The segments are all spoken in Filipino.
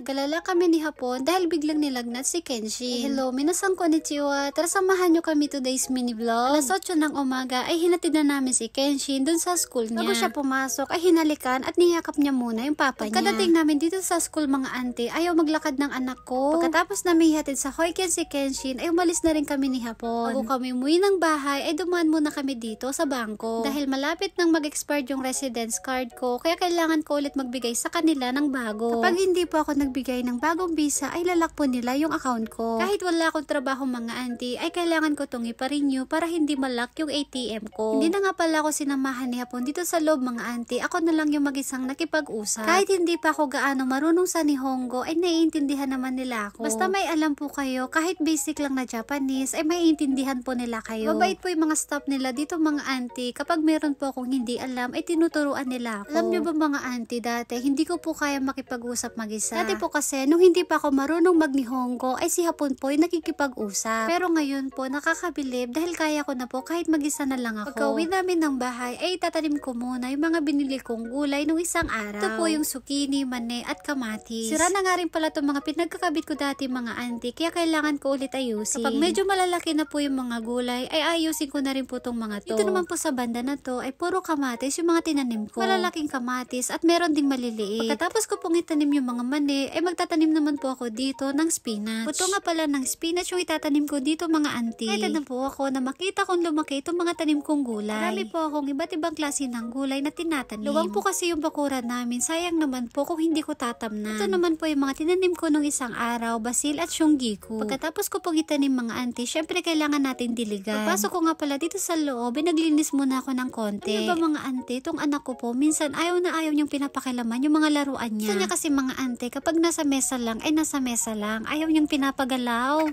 Nag-alala kami ni Hapon dahil biglang nilagnat si Kenshi. Hello, minasan konnichiwa. Tara samahan nyo kami today's mini vlog. Alas 8 ng umaga ay hinatid na namin si Kenshi dun sa school niya. Bago siya pumasok ay hinalikan at niyakap niya muna yung papa niya. Pagkadating namin dito sa school mga auntie, ayaw maglakad ng anak ko. Pagkatapos namin ihatid sa Hoiken si Kenshin ay umalis na rin kami ni Hapon. Bago kami umuwi ng bahay ay dumaan muna kami dito sa bangko. Dahil malapit nang mag-expire yung residence card ko, kaya kailangan ko ulit magbigay sa kanila ng bago. Kapag hindi po ako nagbigay ng bagong visa ay lalak po nila yung account ko. Kahit wala akong trabaho mga auntie ay kailangan ko itong ipa-renew para hindi malak yung ATM ko. Hindi na nga pala ako sinamahan ni Hapon dito sa loob mga auntie, ako na lang yung mag-isang nakipag-usap. Kahit hindi pa ako gaano marunong sa Nihongo ay naiintindihan naman nila ako. Basta may alam po kayo, kahit basic lang na Japanese ay maiintindihan po nila kayo. Mabait po yung mga staff nila dito mga auntie, kapag meron po akong hindi alam ay tinuturuan nila ako. Alam nyo ba mga auntie, dati hindi ko po kaya makipag-usap mag-isa. Dati po kasi nung hindi pa ako marunong mag-Nihongo ay si Hapon po yung nakikipag-usap. Pero ngayon po nakakabilib dahil kaya ko na po kahit mag-isa na lang ako. Pagka-uwi namin ng bahay ay tatanim ko muna yung mga binili kong gulay nung isang araw. Ito po yung zucchini, mane at kamatis. Sira na nga rin pala itong mga pinagkakabit ko dati mga auntie, kaya kailangan ko ulit ayusin. Kapag medyo malalaki na po yung mga gulay ay ayusin ko na rin po itong mga to. Ito naman po sa banda na to ay puro kamatis yung mga tinanim ko. Malalaking kamatis at meron ding maliliit. Pagkatapos ko pong itanim yung mga mani ay magtatanim naman po ako dito ng spinach. Buto nga pala ng spinach yung itatanim ko dito mga auntie. Kahit na po ako na makita kong lumaki itong mga tanim kong gulay. Marami po akong iba't ibang klase ng gulay na tinatanim. Luwang po kasi yung bakuran namin, sayang naman po kung hindi ko tatamnan. Ito naman po yung mga tinanim ko nung isang araw, basil at syunggiku. Pagkatapos ko pong itanim mga auntie, syempre kailangan natin diligan. Pagpasok ko nga pala dito sa loob, naglinis muna ako ng konti. Ano ba mga auntie, itong anak ko po, minsan ayaw na ayaw niyang pinapakilaman yung mga laruan niya. Gusto niya kasi mga auntie, kapag nasa mesa lang, ay nasa mesa lang. Ayaw niyang pinapagalaw.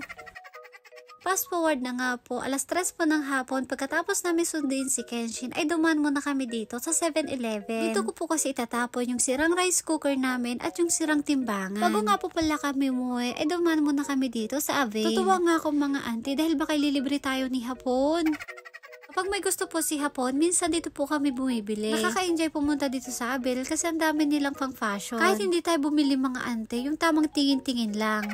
Fast forward na nga po, alas 3 po ng hapon, pagkatapos namin sundin si Kenshin, ay dumaan muna kami dito sa 7-Eleven. Dito ko po kasi itatapon yung sirang rice cooker namin at yung sirang timbangan. Bago nga po pala kami umuwi, ay dumaan muna kami dito sa Avail. Tutuwa nga ako mga auntie dahil baka ililibre tayo ni Hapon. Kapag may gusto po si Hapon, minsan dito po kami bumibili. Nakaka-enjoy pumunta dito sa Avail kasi ang dami nilang pang fashion. Kahit hindi tayo bumili mga auntie, yung tamang tingin-tingin lang.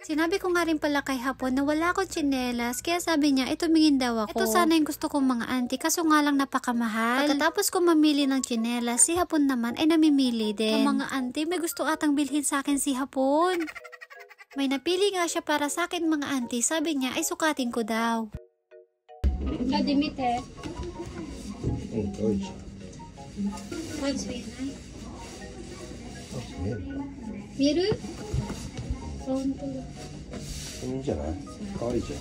Sinabi ko nga rin pala kay Hapon na wala akong tsinelas, kaya sabi niya, tumingin daw ako. Ito sana yung gusto kong mga auntie, kaso nga lang napakamahal. Pagkatapos ko mamili ng tsinelas, si Hapon naman ay namimili din. Ang mga auntie, may gusto atang bilhin sa akin si Hapon. May napili nga siya para sa akin mga auntie, sabi niya ay sukatin ko daw. Vladimite. What's sweet, right? Miru? 本当だ。いいんじゃない？可愛いじゃん。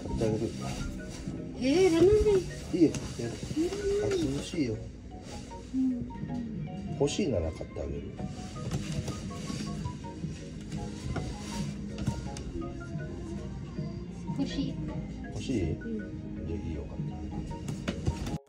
買ってあげる。いらない。いいよ。涼しいよ。欲しいなら買ってあげる。欲しい。欲しい？じゃあいいよ。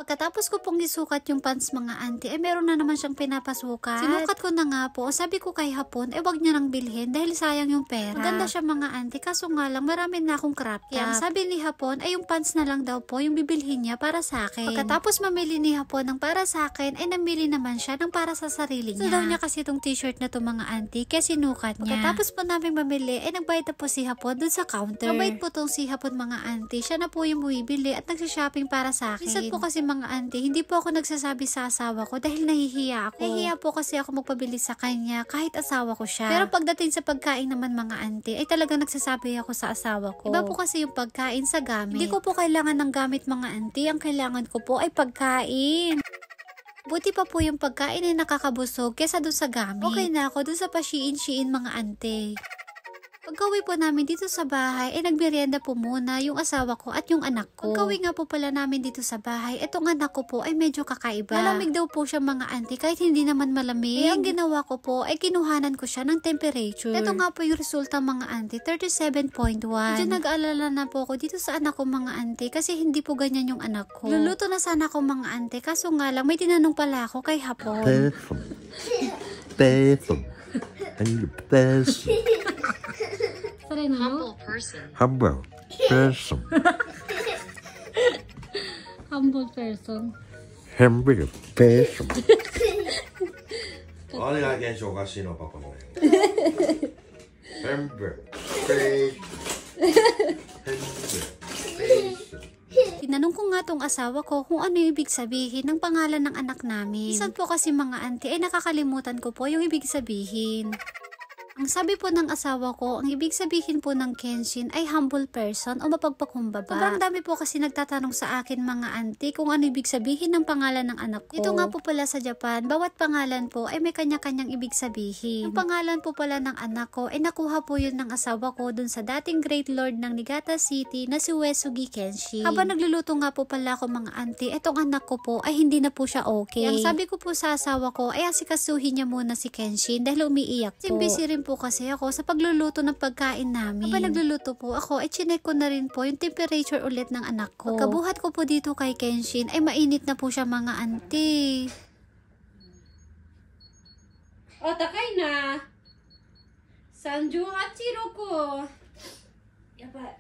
Pagkatapos ko pong isukat yung pants mga auntie, ay meron na naman siyang pinapasukat. Sinukat ko na nga po, sabi ko kay Hapon, wag niya nang bilhin dahil sayang yung pera. Maganda siya mga auntie, kaso nga lang marami na akong crop top. Kaya sabi ni Hapon, ay yung pants na lang daw po yung bibilhin niya para sa akin. Pagkatapos mamili ni Hapon ng para sa akin, ay namili naman siya ng para sa sarili niya. So daw niya kasi itong t-shirt na to mga auntie, kaya sinukat niya. Pagkatapos po namin mamili, ay nagbayad na po si Hapon dun sa counter. Mabait po tong si Hapon mga auntie, siya na po yung bumibili at nagsha-shopping para sa akin. Minsan po kasi mga auntie, hindi po ako nagsasabi sa asawa ko dahil nahihiya ako. Nahihiya po kasi ako magpabili sa kanya kahit asawa ko siya. Pero pagdating sa pagkain naman mga auntie, ay talaga nagsasabi ako sa asawa ko. Iba po kasi yung pagkain sa gamit. Hindi ko po kailangan ng gamit mga auntie, ang kailangan ko po ay pagkain. Buti pa po yung pagkain ay nakakabusog kesa dun sa gamit. Okay na ako dun sa pa-Shein mga auntie. Pagka-uwi po namin dito sa bahay, ay nagmerienda po muna yung asawa ko at yung anak ko. Pagka-uwi nga po pala namin dito sa bahay, etong anak ko po ay medyo kakaiba. Malamig daw po siya mga auntie kahit hindi naman malamig. Ang ginawa ko po ay kinuhanan ko siya ng temperature. Ito nga po yung resulta mga auntie, 37.1. Medyo nag-aalala na po ako dito sa anak ko mga auntie kasi hindi po ganyan yung anak ko. Luluto na sana ako mga auntie, kaso nga lang may tinanong pala ako kay Hapon. Person. And person. Humble person. Humble person. Humble person. Humble person. 何が現象おかしいのパパのね。全部。Tinanong ko nga tong asawa ko kung ano yung ibig sabihin ng pangalan ng anak namin. Minsan po kasi mga auntie ay nakakalimutan ko po yung ibig sabihin. Ang sabi po ng asawa ko, ang ibig sabihin po ng Kenshin ay humble person o mapagpakumbaba. Sobrang dami po kasi nagtatanong sa akin mga auntie kung ano ibig sabihin ng pangalan ng anak ko. Dito nga po pala sa Japan, bawat pangalan po ay may kanya-kanyang ibig sabihin. Ang pangalan po pala ng anak ko ay nakuha po yun ng asawa ko dun sa dating Great Lord ng Niigata City na si Uesugi Kenshin. Habang nagluluto nga po pala ako mga auntie, etong anak ko po ay hindi na po siya okay. Ang sabi ko po sa asawa ko ay asikasuhin niya muna si Kenshin dahil umiiyak po. Busy rin po kasi ako sa pagluluto ng pagkain namin. Habang nagluluto po ako, ay chinek ko na rin po yung temperature ulit ng anak ko. Pagkabuhat ko po dito kay Kenshin, ay mainit na po siya mga auntie. O, takay na! Sanju Achiro ko! Yaba.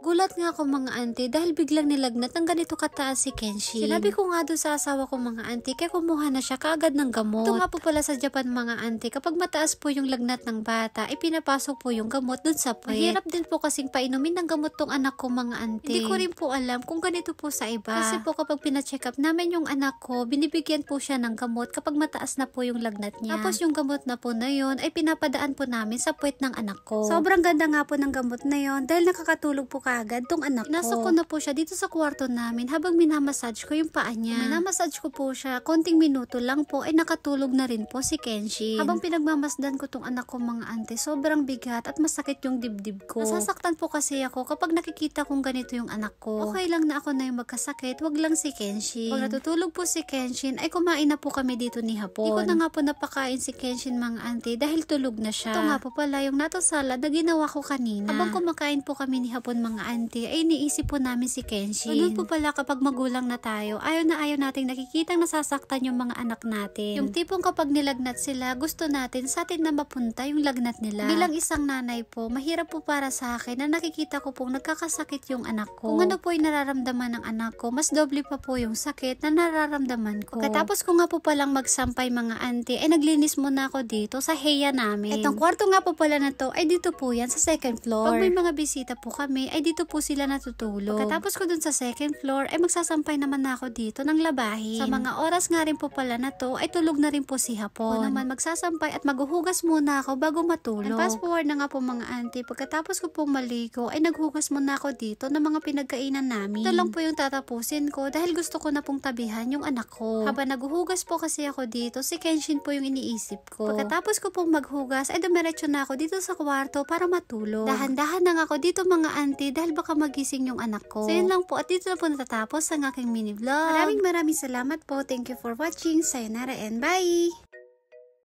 Gulat nga ako mga auntie dahil biglang nilagnat ng ganito kataas si Kenshin. Sinabi ko nga doon sa asawa ko mga auntie kaya kumuha na siya kaagad ng gamot. Ito nga po pala sa Japan mga auntie, kapag mataas po yung lagnat ng bata, ipinapasok po yung gamot doon sa puwet. Mahirap din po kasing painumin ng gamot tong anak ko mga auntie. Hindi ko rin po alam kung ganito po sa iba. Kasi po kapag pina-check up namin yung anak ko, binibigyan po siya ng gamot kapag mataas na po yung lagnat niya. Tapos yung gamot na po na yun ay pinapadaan po namin sa puwet ng anak ko. Sobrang ganda nga po ng gamot na yun dahil nakakatulog po agad tong anak ko. Pinasok ko na po siya dito sa kwarto namin habang minamassage ko yung paa niya. Minamassage ko po siya, konting minuto lang po ay nakatulog na rin po si Kenshin. Habang pinagmamasdan ko tong anak ko mga auntie, sobrang bigat at masakit yung dibdib ko. Nasasaktan po kasi ako kapag nakikita kong ganito yung anak ko. Okay lang na ako na yung magkasakit, wag lang si Kenshin. Pag natutulog po si Kenshin, ay kumain na po kami dito ni Hapon. Di ko na nga po napakain si Kenshin mga auntie dahil tulog na siya. Ito nga po pala yung nato salad na ginawa ko kanina. Habang kumakain po kami ni Hapon mga auntie, ay iniisip po namin si Kenshin. Ganun po pala kapag magulang na tayo, ayaw nating nakikitang nasasaktan yung mga anak natin. Yung tipong kapag nilagnat sila, gusto natin sa atin na mapunta yung lagnat nila. Bilang isang nanay po, mahirap po para sa akin na nakikita ko pong nagkakasakit yung anak ko. Kung ano po yung nararamdaman ng anak ko, mas doble pa po yung sakit na nararamdaman ko. Pagkatapos ko nga po palang magsampay mga auntie, ay naglinis muna ako dito sa heya namin. Itong kwarto nga po pala na to, ay dito po yan sa second floor. Pag may mga bisita po kami, ay dito po sila natutulog. Pagkatapos ko dun sa second floor, ay magsasampay naman na ako dito ng labahin. Sa mga oras nga rin po pala na to, ay tulog na rin po si Hapon. Ako naman magsasampay at maghuhugas muna ako bago matulog. And fast forward na nga po mga auntie, pagkatapos ko pong maligo, ay naghugas muna ako dito ng mga pinagkainan namin. Ito lang po yung tatapusin ko dahil gusto ko na pong tabihan yung anak ko. Habang naghuhugas po kasi ako dito, si Kenshin po yung iniisip ko. Pagkatapos ko pong maghugas, ay dumiretso na ako dito sa kwarto para matulog. Dahan-dahan lang ako dito mga auntie dahil baka magising yung anak ko. So yun lang po at dito na po natatapos ang aking mini vlog. Maraming salamat po. Thank you for watching. Sayonara and bye!